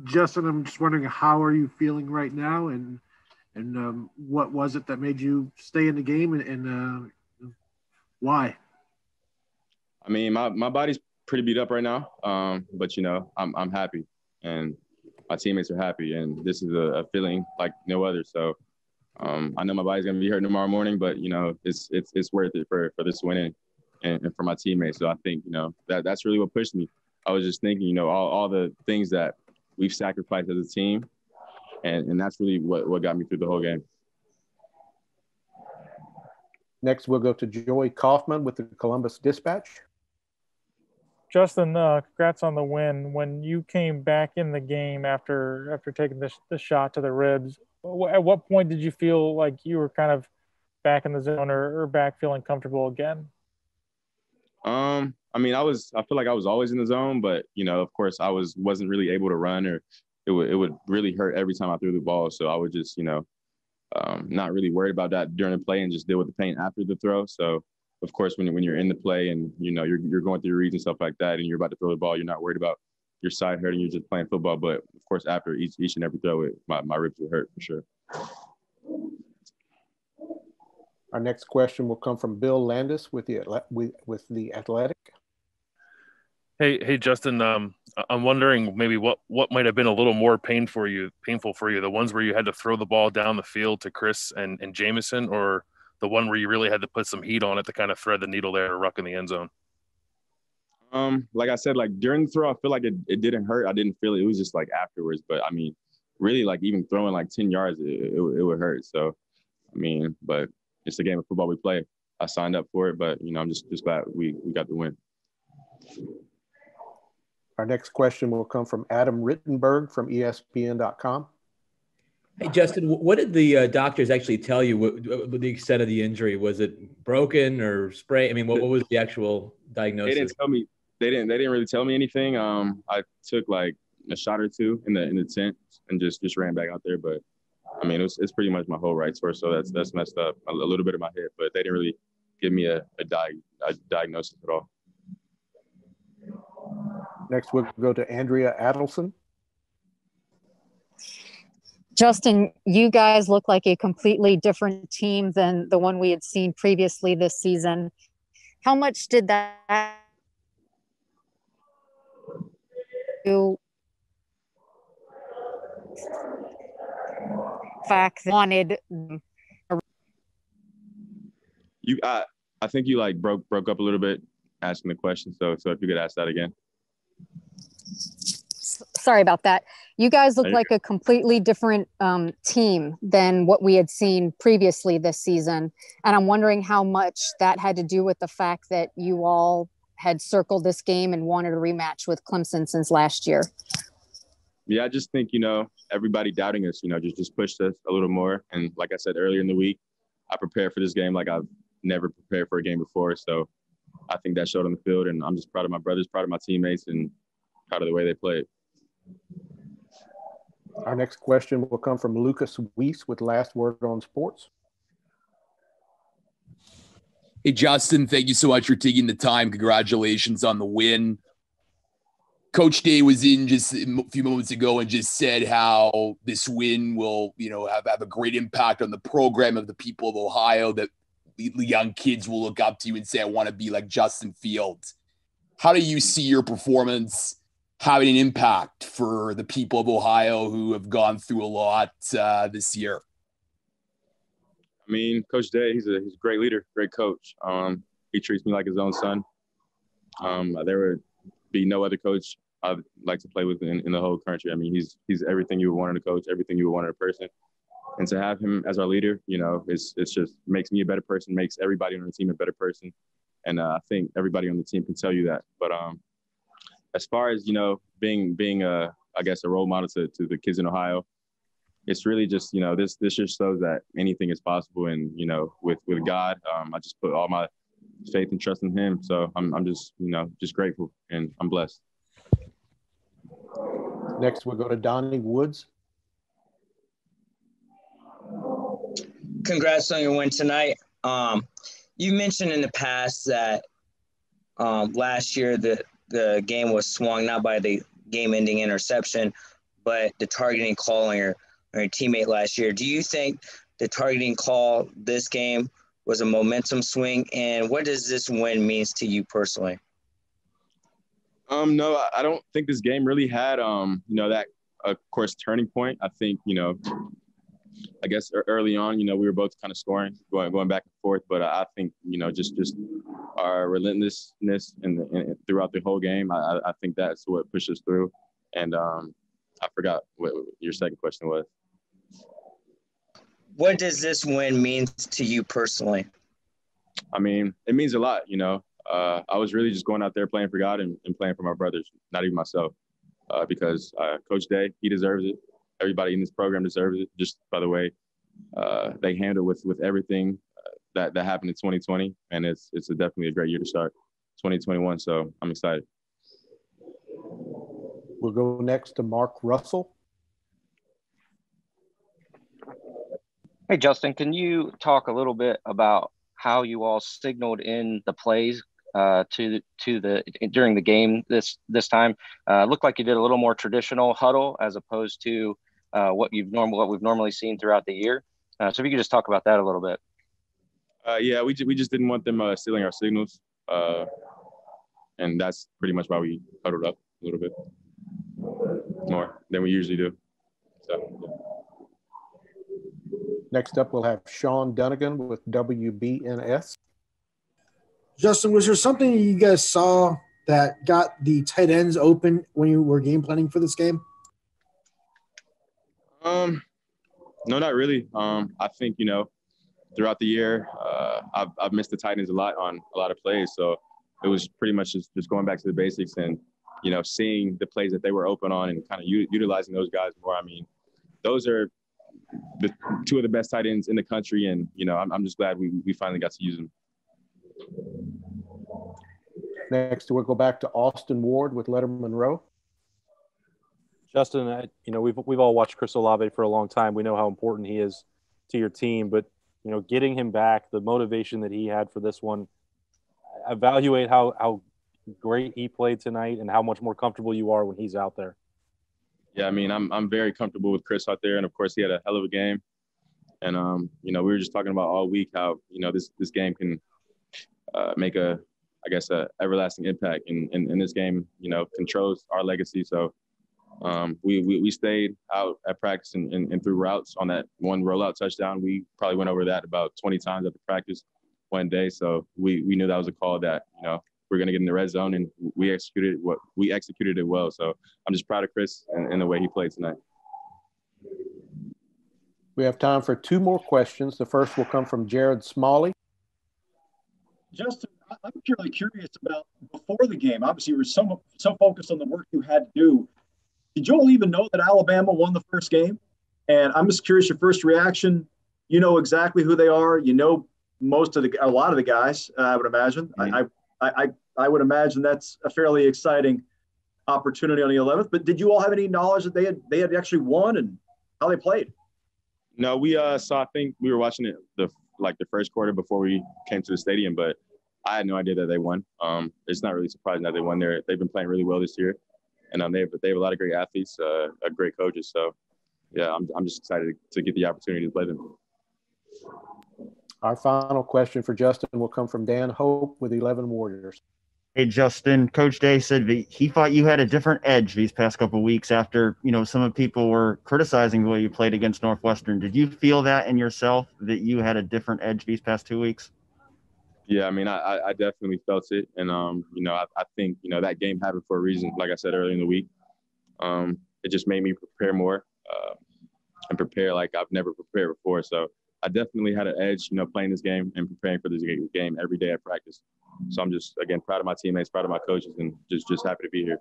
Justin, I'm just wondering, how are you feeling right now, and what was it that made you stay in the game, and why? I mean, my body's pretty beat up right now, but I'm happy, and my teammates are happy, and this is a feeling like no other. So I know my body's gonna be hurt tomorrow morning, but it's worth it for this win and for my teammates. So I think that's really what pushed me. I was just thinking, all the things that we've sacrificed as a team, and that's really what got me through the whole game. Next, we'll go to Joey Kaufman with the Columbus Dispatch. Justin, congrats on the win. When you came back in the game after taking the shot to the ribs, at what point did you feel like you were kind of back in the zone or back feeling comfortable again? I mean, I feel like I was always in the zone, but of course, I wasn't really able to run, or it would really hurt every time I threw the ball. So I would just not really worried about that during the play and just deal with the pain after the throw. So of course, when you're in the play and you're going through your reads and stuff like that, and you're about to throw the ball, you're not worried about your side hurting. You're just playing football. But of course, after each and every throw, my ribs would hurt for sure. Our next question will come from Bill Landis with the Athletic. Hey, Justin. I'm wondering maybe what might have been a little more painful for you, the ones where you had to throw the ball down the field to Chris and Jamison, or the one where you really had to put some heat on it to kind of thread the needle there or ruck in the end zone? Like I said, like during the throw, I feel like it didn't hurt. I didn't feel it. It was just like afterwards. But I mean, really, like even throwing like 10 yards, it would hurt. So, I mean, but it's a game of football we play. I signed up for it, but I'm just glad we got the win. Our next question will come from Adam Rittenberg from ESPN.com. Hey, Justin, what did the doctors actually tell you? What the extent of the injury? Was it broken or sprain? I mean, what was the actual diagnosis? They didn't tell me. They didn't really tell me anything. I took like a shot or two in the tent and just ran back out there. But I mean, it's pretty much my whole right torso that's messed up. A little bit of my hip, but they didn't really give me a diagnosis at all. Next, we'll go to Andrea Adelson. Justin, you guys look like a completely different team than the one we had seen previously this season. How much did that fact wanted? I think you like broke up a little bit asking the question. So if you could ask that again. Sorry about that. You guys look like a completely different team than what we had seen previously this season. And I'm wondering how much that had to do with the fact that you all had circled this game and wanted a rematch with Clemson since last year. Yeah, I just think, everybody doubting us, just pushed us a little more. And like I said earlier in the week, I prepared for this game like I've never prepared for a game before. So I think that showed on the field. And I'm just proud of my brothers, proud of my teammates, and proud of the way they played. Our next question will come from Lucas Weiss with Last Word on Sports. Hey, Justin, thank you so much for taking the time. Congratulations on the win. Coach Day was in just a few moments ago and just said how this win will, have a great impact on the program of the people of Ohio, that the young kids will look up to you and say, I want to be like Justin Fields. How do you see your performance having an impact for the people of Ohio who have gone through a lot this year? I mean, Coach Day, he's a great leader, great coach. He treats me like his own son. There would be no other coach I'd like to play with in the whole country. I mean, he's everything you would want in a coach, everything you would want in a person. And to have him as our leader, it's just makes me a better person, makes everybody on the team a better person. And I think everybody on the team can tell you that. But as far as, being a role model to the kids in Ohio, it's really just, this just shows that anything is possible. And, with God, I just put all my faith and trust in him. So I'm just, just grateful, and I'm blessed. Next, we'll go to Donnie Woods. Congrats on your win tonight. You mentioned in the past that last year the game was swung not by the game-ending interception, but the targeting call on your teammate last year. Do you think the targeting call this game was a momentum swing? And what does this win mean to you personally? No, I don't think this game really had, that, of course, turning point. I think, I guess early on, we were both kind of scoring, going back and forth. But I think, just our relentlessness and throughout the whole game, I think that's what pushed us through. And I forgot what your second question was. What does this win mean to you personally? I mean, it means a lot, I was really just going out there playing for God and playing for my brothers, not even myself, because Coach Day, he deserves it. Everybody in this program deserves it. Just by the way, they handled with everything that happened in 2020, and it's definitely a great year to start 2021. So I'm excited. We'll go next to Mark Russell. Hey, Justin, can you talk a little bit about how you all signaled in the plays during the game this time? Looked like you did a little more traditional huddle as opposed to what we've normally seen throughout the year. So if you could just talk about that a little bit. Yeah, we just didn't want them stealing our signals, and that's pretty much why we huddled up a little bit more than we usually do. So. Yeah. Next up, we'll have Sean Dunnigan with WBNS. Justin, was there something you guys saw that got the tight ends open when you were game planning for this game? No, not really. I think, throughout the year, I've missed the tight ends a lot on a lot of plays. So it was pretty much just going back to the basics and, seeing the plays that they were open on and kind of utilizing those guys more. I mean, those are the two of the best tight ends in the country. And, I'm just glad we finally got to use them. Next, we'll go back to Austin Ward with Letterman Row. Justin, we've all watched Chris Olave for a long time. We know how important he is to your team, but getting him back, the motivation that he had for this one, evaluate how great he played tonight and how much more comfortable you are when he's out there. Yeah, I mean, I'm very comfortable with Chris out there, and of course he had a hell of a game. And we were just talking about all week how this game can make a everlasting impact. In this game, controls our legacy. So we stayed out at practice and threw routes on that one rollout touchdown. We probably went over that about 20 times at the practice one day. So we knew that was a call that we're going to get in the red zone, and we executed it well. So I'm just proud of Chris and the way he played tonight. We have time for two more questions. The first will come from Jared Smalley. Justin, I'm purely curious about before the game. Obviously, you were so focused on the work you had to do. Did you all even know that Alabama won the first game? And I'm just curious your first reaction. You know exactly who they are. You know a lot of the guys. I would imagine. Mm-hmm. I would imagine that's a fairly exciting opportunity on the 11th. But did you all have any knowledge that they had actually won and how they played? No, we saw. I think we were watching it the first quarter before we came to the stadium, but I had no idea that they won. It's not really surprising that they won. They've been playing really well this year, and they have a lot of great athletes, great coaches. So, yeah, I'm just excited to get the opportunity to play them. Our final question for Justin will come from Dan Hope with 11 Warriors. Hey, Justin, Coach Day said he thought you had a different edge these past couple of weeks after, some of people were criticizing the way you played against Northwestern. Did you feel that in yourself, that you had a different edge these past 2 weeks? Yeah, I mean, I definitely felt it. And, I think, that game happened for a reason. Like I said earlier in the week, it just made me prepare more and prepare like I've never prepared before. So I definitely had an edge, playing this game and preparing for this game every day at practice. So I'm just, again, proud of my teammates, proud of my coaches, and just happy to be here.